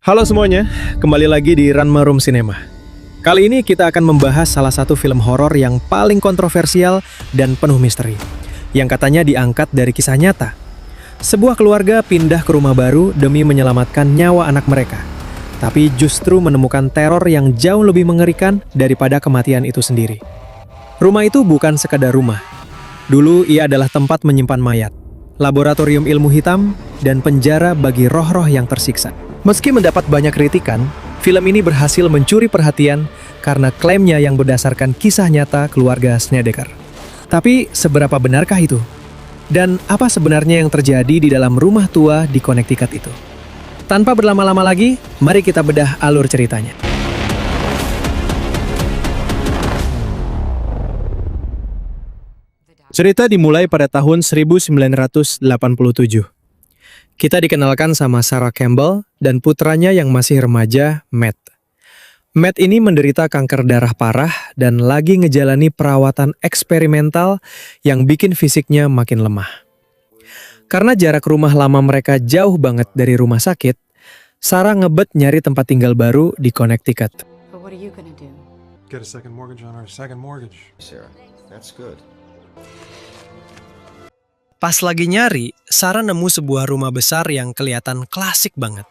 Halo semuanya, kembali lagi di Ranma Room Cinema. Kali ini kita akan membahas salah satu film horor yang paling kontroversial dan penuh misteri, yang katanya diangkat dari kisah nyata. Sebuah keluarga pindah ke rumah baru demi menyelamatkan nyawa anak mereka, tapi justru menemukan teror yang jauh lebih mengerikan daripada kematian itu sendiri. Rumah itu bukan sekadar rumah. Dulu ia adalah tempat menyimpan mayat, laboratorium ilmu hitam, dan penjara bagi roh-roh yang tersiksa. Meski mendapat banyak kritikan, film ini berhasil mencuri perhatian karena klaimnya yang berdasarkan kisah nyata keluarga Snedeker. Tapi seberapa benarkah itu? Dan apa sebenarnya yang terjadi di dalam rumah tua di Connecticut itu? Tanpa berlama-lama lagi, mari kita bedah alur ceritanya. Cerita dimulai pada tahun 1987. Kita dikenalkan sama Sarah Campbell dan putranya yang masih remaja, Matt. Matt ini menderita kanker darah parah dan lagi ngejalani perawatan eksperimental yang bikin fisiknya makin lemah. Karena jarak rumah lama mereka jauh banget dari rumah sakit, Sarah ngebet nyari tempat tinggal baru di Connecticut. But what are you gonna do? Get a second mortgage on our second mortgage. Sarah, that's good. Pas lagi nyari, Sarah nemu sebuah rumah besar yang kelihatan klasik banget.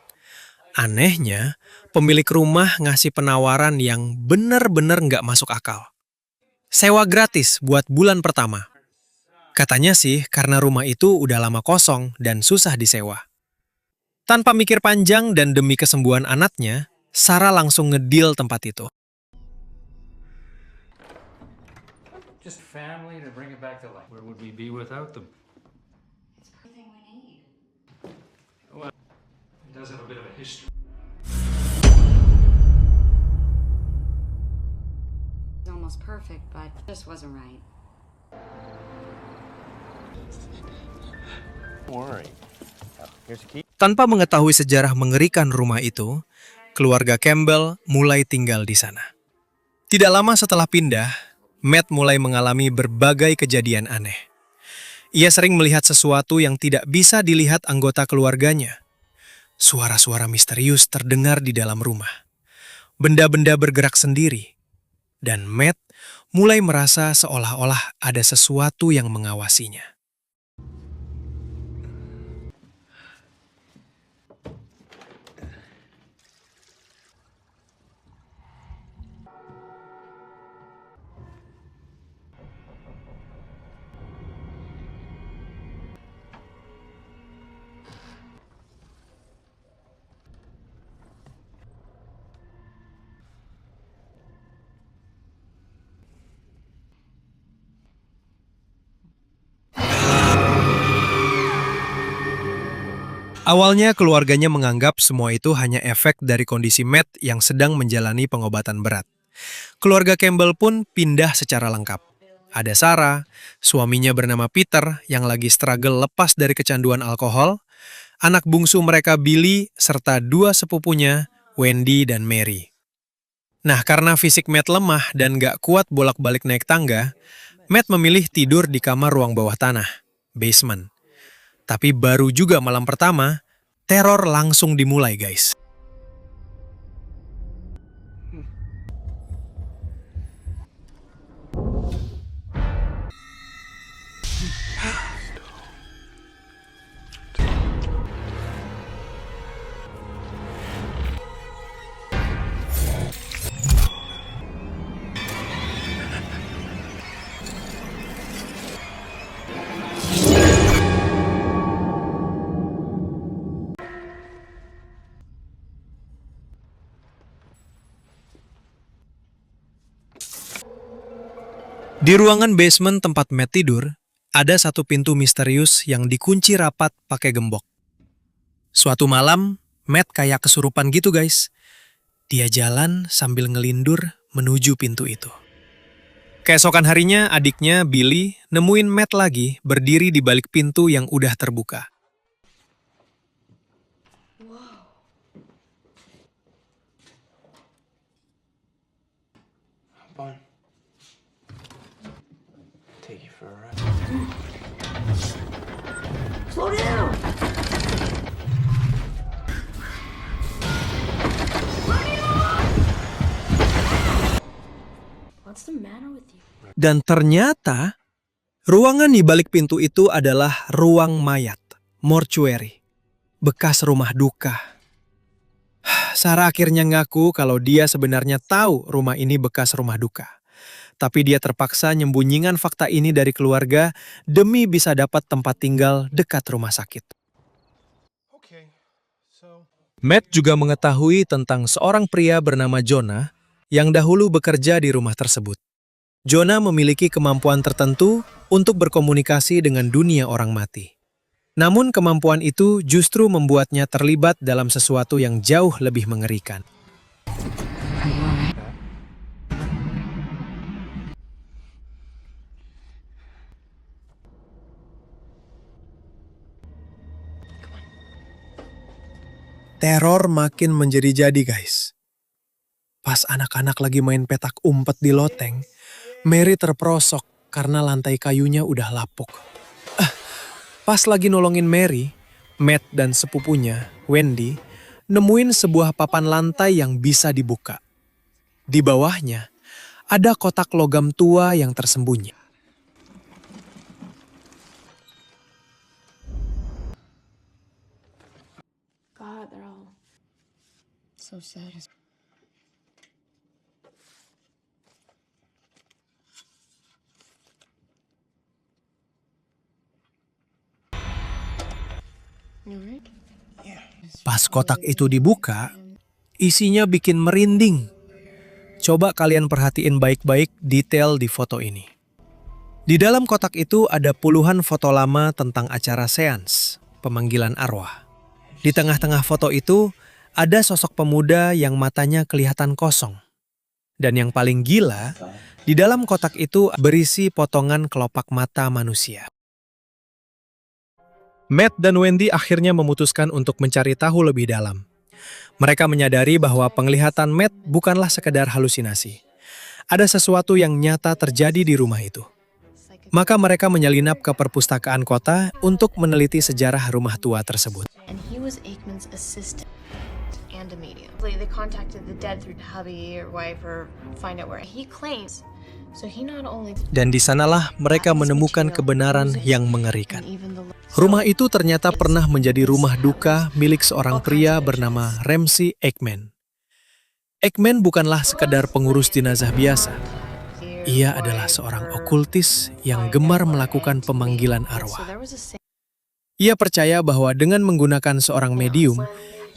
Anehnya, pemilik rumah ngasih penawaran yang bener-bener nggak masuk akal. Sewa gratis buat bulan pertama. Katanya sih karena rumah itu udah lama kosong dan susah disewa. Tanpa mikir panjang dan demi kesembuhan anaknya, Sarah langsung ngedeal tempat itu. Just family to bring it back to life. Where would we be without them? Everything we need. It does have a bit of a history. It's almost perfect, but just wasn't right. Don't worry. Here's the key. Tanpa mengetahui sejarah mengerikan rumah itu, keluarga Campbell mulai tinggal di sana. Tidak lama setelah pindah, Matt mulai mengalami berbagai kejadian aneh. Ia sering melihat sesuatu yang tidak bisa dilihat anggota keluarganya. Suara-suara misterius terdengar di dalam rumah. Benda-benda bergerak sendiri. Dan Matt mulai merasa seolah-olah ada sesuatu yang mengawasinya. Awalnya keluarganya menganggap semua itu hanya efek dari kondisi Matt yang sedang menjalani pengobatan berat. Keluarga Campbell pun pindah secara lengkap. Ada Sarah, suaminya bernama Peter yang lagi struggle lepas dari kecanduan alkohol, anak bungsu mereka Billy, serta dua sepupunya, Wendy dan Mary. Nah, karena fisik Matt lemah dan gak kuat bolak-balik naik tangga, Matt memilih tidur di kamar ruang bawah tanah, basement. Tapi baru juga malam pertama, teror langsung dimulai, guys. Di ruangan basement tempat Matt tidur, ada satu pintu misterius yang dikunci rapat pakai gembok. Suatu malam, Matt kayak kesurupan gitu, guys. Dia jalan sambil ngelindur menuju pintu itu. Keesokan harinya, adiknya, Billy, nemuin Matt lagi berdiri di balik pintu yang udah terbuka. Fine. Take you for a ride. Slow down! What's the matter with you? Dan ternyata, ruangan di balik pintu itu adalah ruang mayat, mortuary, bekas rumah duka. Sarah akhirnya ngaku kalau dia sebenarnya tahu rumah ini bekas rumah duka. Tapi dia terpaksa nyembunyikan fakta ini dari keluarga demi bisa dapat tempat tinggal dekat rumah sakit. Okay, so Matt juga mengetahui tentang seorang pria bernama Jonah yang dahulu bekerja di rumah tersebut. Jonah memiliki kemampuan tertentu untuk berkomunikasi dengan dunia orang mati. Namun kemampuan itu justru membuatnya terlibat dalam sesuatu yang jauh lebih mengerikan. Teror makin menjadi-jadi, guys. Pas anak-anak lagi main petak umpet di loteng, Mary terperosok karena lantai kayunya udah lapuk. Pas lagi nolongin Mary, Matt dan sepupunya, Wendy, nemuin sebuah papan lantai yang bisa dibuka. Di bawahnya, ada kotak logam tua yang tersembunyi. God, they're all so sad. You alright? Pas kotak itu dibuka, isinya bikin merinding. Coba kalian perhatiin baik-baik detail di foto ini. Di dalam kotak itu ada puluhan foto lama tentang acara seans, pemanggilan arwah. Di tengah-tengah foto itu, ada sosok pemuda yang matanya kelihatan kosong. Dan yang paling gila, di dalam kotak itu berisi potongan kelopak mata manusia. Matt dan Wendy akhirnya memutuskan untuk mencari tahu lebih dalam. Mereka menyadari bahwa penglihatan Matt bukanlah sekedar halusinasi. Ada sesuatu yang nyata terjadi di rumah itu. Maka mereka menyelinap ke perpustakaan kota untuk meneliti sejarah rumah tua tersebut. And he was Aikman's assistant and a medium. They contacted the dead through hubby or wife or find out where he claims. So he not only Dan di sanalah mereka menemukan kebenaran yang mengerikan. Rumah itu ternyata pernah menjadi rumah duka milik seorang pria bernama Ramsey Aikman. Aikman bukanlah sekadar pengurus jenazah biasa. Ia adalah seorang okultis yang gemar melakukan pemanggilan arwah. Ia percaya bahwa dengan menggunakan seorang medium,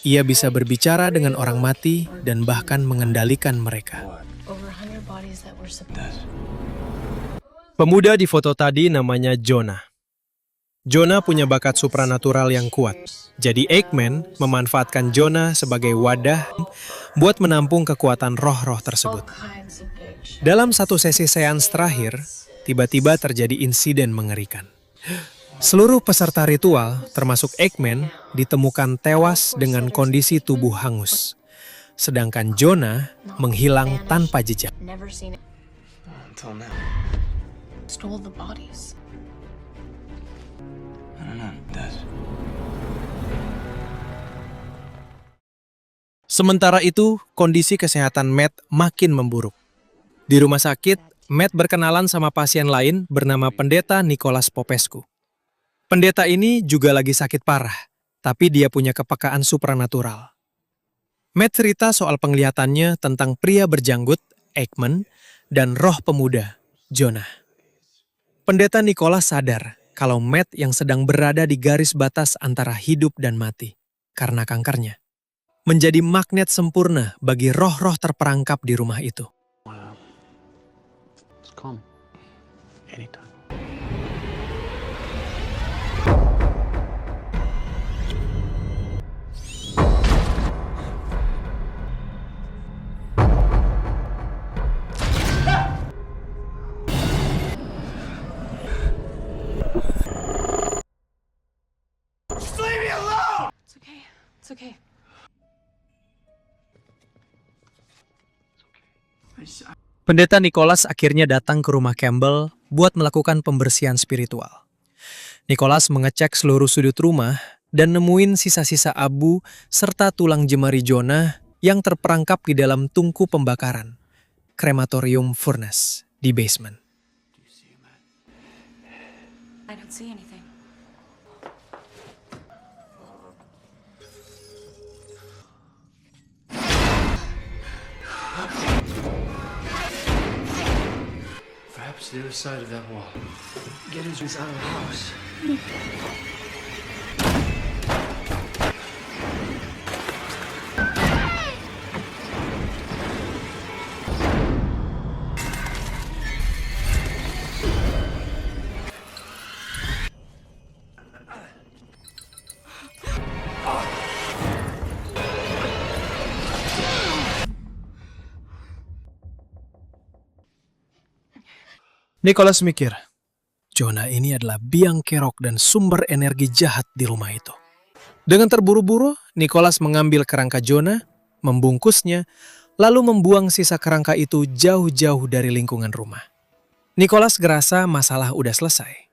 ia bisa berbicara dengan orang mati dan bahkan mengendalikan mereka. Pemuda di foto tadi namanya Jonah. Jonah punya bakat supranatural yang kuat. Jadi Aikman memanfaatkan Jonah sebagai wadah buat menampung kekuatan roh-roh tersebut. Dalam satu sesi seans terakhir, tiba-tiba terjadi insiden mengerikan. Seluruh peserta ritual, termasuk Aikman, ditemukan tewas dengan kondisi tubuh hangus. Sedangkan Jonah menghilang tanpa jejak. never seen it. Until now. Stole the bodies. I don't know. That. Sementara itu, kondisi kesehatan Matt makin memburuk. Di rumah sakit, Matt berkenalan sama pasien lain bernama Pendeta Nicholas Popescu. Pendeta ini juga lagi sakit parah, tapi dia punya kepekaan supranatural. Matt cerita soal penglihatannya tentang pria berjanggut, Aikman, dan roh pemuda, Jonah. Pendeta Nicholas sadar kalau Matt yang sedang berada di garis batas antara hidup dan mati karena kankernya, menjadi magnet sempurna bagi roh-roh terperangkap di rumah itu. It's calm. Anytime. It's okay. It's okay. Pendeta Nicholas akhirnya datang ke rumah Campbell buat melakukan pembersihan spiritual. Nicholas mengecek seluruh sudut rumah dan nemuin sisa-sisa abu serta tulang jemari Jonah yang terperangkap di dalam tungku pembakaran. krematorium furnace di basement. I don't see anything. Perhaps the other side of that wall. Get his out of the house. Nicholas mikir, Jonah ini adalah biang kerok dan sumber energi jahat di rumah itu. Dengan terburu-buru, Nicholas mengambil kerangka Jonah, membungkusnya, lalu membuang sisa kerangka itu jauh-jauh dari lingkungan rumah. Nicholas gerasa masalah udah selesai.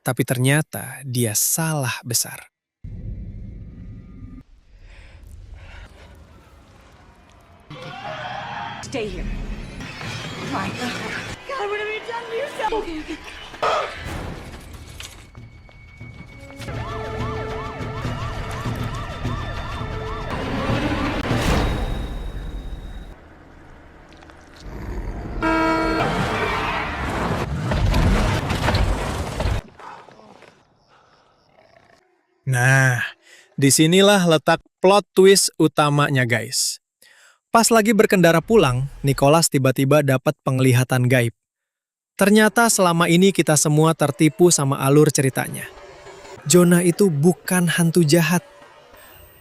Tapi ternyata dia salah besar. Stay here. My God. God, what have you done to yourself? Okay. Nah, disinilah letak plot twist utamanya guys. Pas lagi berkendara pulang, Nicholas tiba-tiba dapat penglihatan gaib. Ternyata selama ini kita semua tertipu sama alur ceritanya. Jonah itu bukan hantu jahat.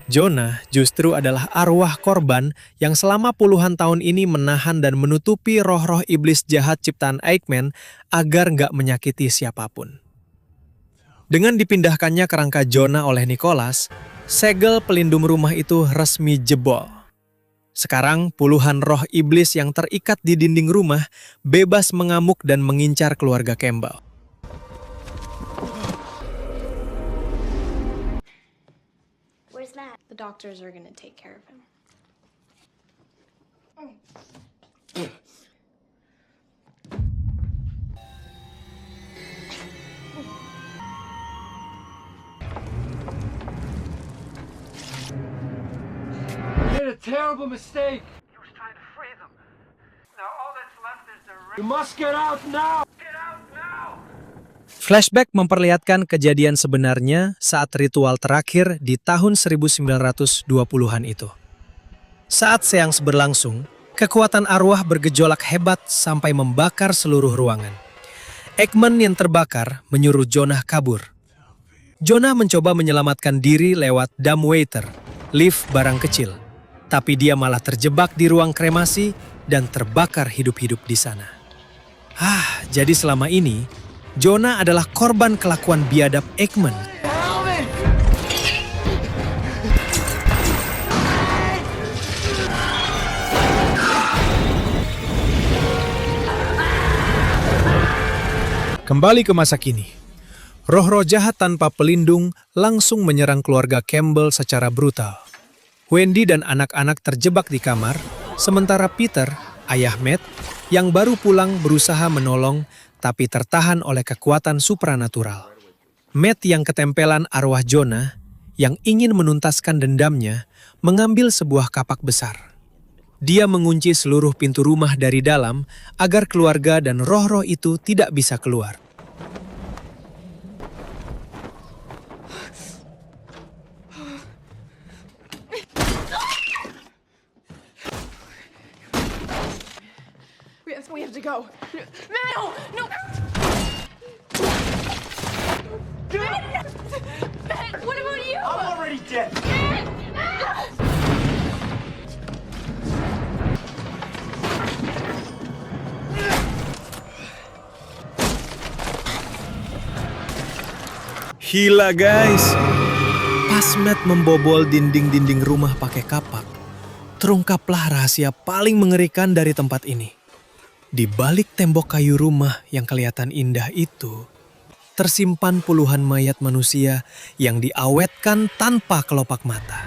Jonah justru adalah arwah korban yang selama puluhan tahun ini menahan dan menutupi roh-roh iblis jahat ciptaan Eggman agar nggak menyakiti siapapun. Dengan dipindahkannya kerangka Jonah oleh Nicholas, segel pelindung rumah itu resmi jebol. Sekarang puluhan roh iblis yang terikat di dinding rumah bebas mengamuk dan mengincar keluarga Campbell. Where's Matt? The doctors are gonna take care of him. You made a terrible mistake. He was trying to free them. Now all that's left is the You must get out now. Get out now! Flashback memperlihatkan kejadian sebenarnya saat ritual terakhir di tahun 1920-an itu. Saat seans berlangsung, kekuatan arwah bergejolak hebat sampai membakar seluruh ruangan. Eggman yang terbakar menyuruh Jonah kabur. Jonah mencoba menyelamatkan diri lewat dumbwaiter, lift barang kecil. Tapi dia malah terjebak di ruang kremasi dan terbakar hidup-hidup di sana. Jadi selama ini, Jonah adalah korban kelakuan biadab Eggman. Kembali ke masa kini. Roh-roh jahat tanpa pelindung langsung menyerang keluarga Campbell secara brutal. Wendy dan anak-anak terjebak di kamar, sementara Peter, ayah Matt, yang baru pulang berusaha menolong tapi tertahan oleh kekuatan supranatural. Matt yang ketempelan arwah Jonah, yang ingin menuntaskan dendamnya, mengambil sebuah kapak besar. Dia mengunci seluruh pintu rumah dari dalam agar keluarga dan roh-roh itu tidak bisa keluar. We have to go. Matt, no, no. Matt, what about you? I'm already dead. Gila guys. Pas Matt membobol dinding-dinding rumah pakai kapak, terungkaplah rahasia paling mengerikan dari tempat ini. Di balik tembok kayu rumah yang kelihatan indah itu, tersimpan puluhan mayat manusia yang diawetkan tanpa kelopak mata.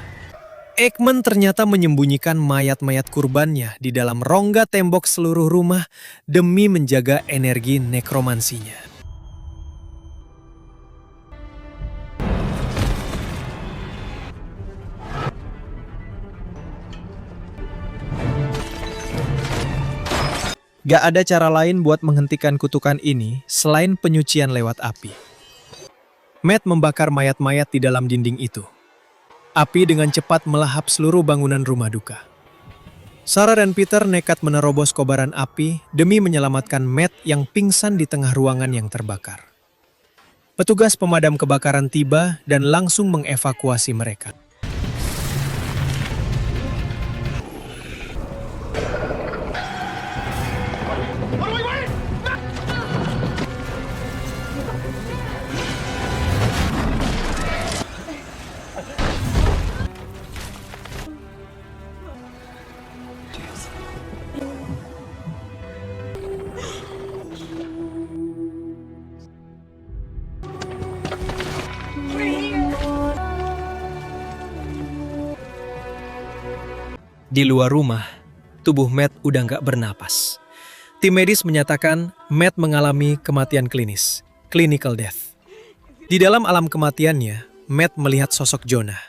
Eggman ternyata menyembunyikan mayat-mayat kurbannya di dalam rongga tembok seluruh rumah demi menjaga energi nekromansinya. Gak ada cara lain buat menghentikan kutukan ini selain penyucian lewat api. Matt membakar mayat-mayat di dalam dinding itu. Api dengan cepat melahap seluruh bangunan rumah duka. Sarah dan Peter nekat menerobos kobaran api demi menyelamatkan Matt yang pingsan di tengah ruangan yang terbakar. Petugas pemadam kebakaran tiba dan langsung mengevakuasi mereka. Di luar rumah, tubuh Matt udah nggak bernapas. Tim medis menyatakan Matt mengalami kematian klinis, clinical death. Di dalam alam kematiannya, Matt melihat sosok Jonah.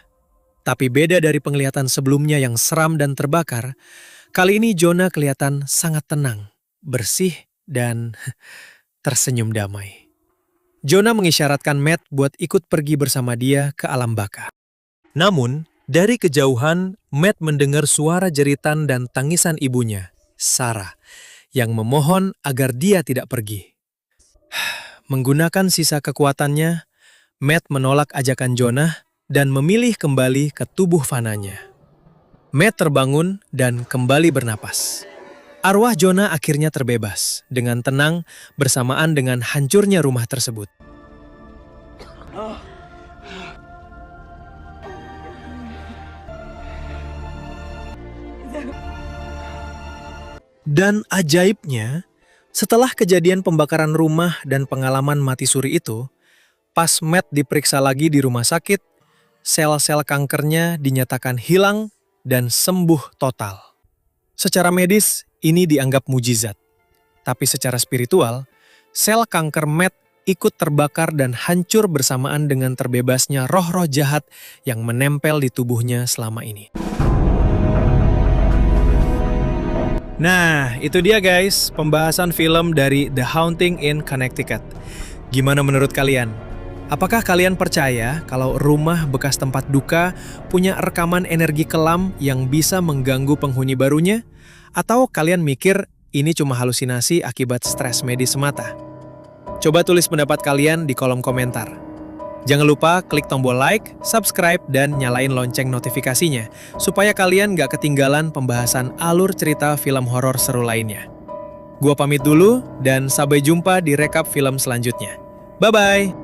Tapi beda dari penglihatan sebelumnya yang seram dan terbakar, kali ini Jonah kelihatan sangat tenang, bersih, dan tersenyum damai. Jonah mengisyaratkan Matt buat ikut pergi bersama dia ke alam baka. Namun, dari kejauhan, Matt mendengar suara jeritan dan tangisan ibunya, Sarah, yang memohon agar dia tidak pergi. Menggunakan sisa kekuatannya, Matt menolak ajakan Jonah dan memilih kembali ke tubuh fananya. Matt terbangun dan kembali bernapas. Arwah Jonah akhirnya terbebas dengan tenang bersamaan dengan hancurnya rumah tersebut. Dan ajaibnya, setelah kejadian pembakaran rumah dan pengalaman mati suri itu, pas Matt diperiksa lagi di rumah sakit, sel-sel kankernya dinyatakan hilang dan sembuh total. Secara medis, ini dianggap mujizat. Tapi secara spiritual, sel kanker Matt ikut terbakar dan hancur bersamaan dengan terbebasnya roh-roh jahat yang menempel di tubuhnya selama ini. Nah, itu dia guys, pembahasan film dari The Haunting in Connecticut. Gimana menurut kalian? Apakah kalian percaya kalau rumah bekas tempat duka punya rekaman energi kelam yang bisa mengganggu penghuni barunya? Atau kalian mikir ini cuma halusinasi akibat stres medis semata? Coba tulis pendapat kalian di kolom komentar. Jangan lupa klik tombol like, subscribe, dan nyalain lonceng notifikasinya supaya kalian gak ketinggalan pembahasan alur cerita film horor seru lainnya. Gua pamit dulu dan sampai jumpa di rekap film selanjutnya. Bye-bye!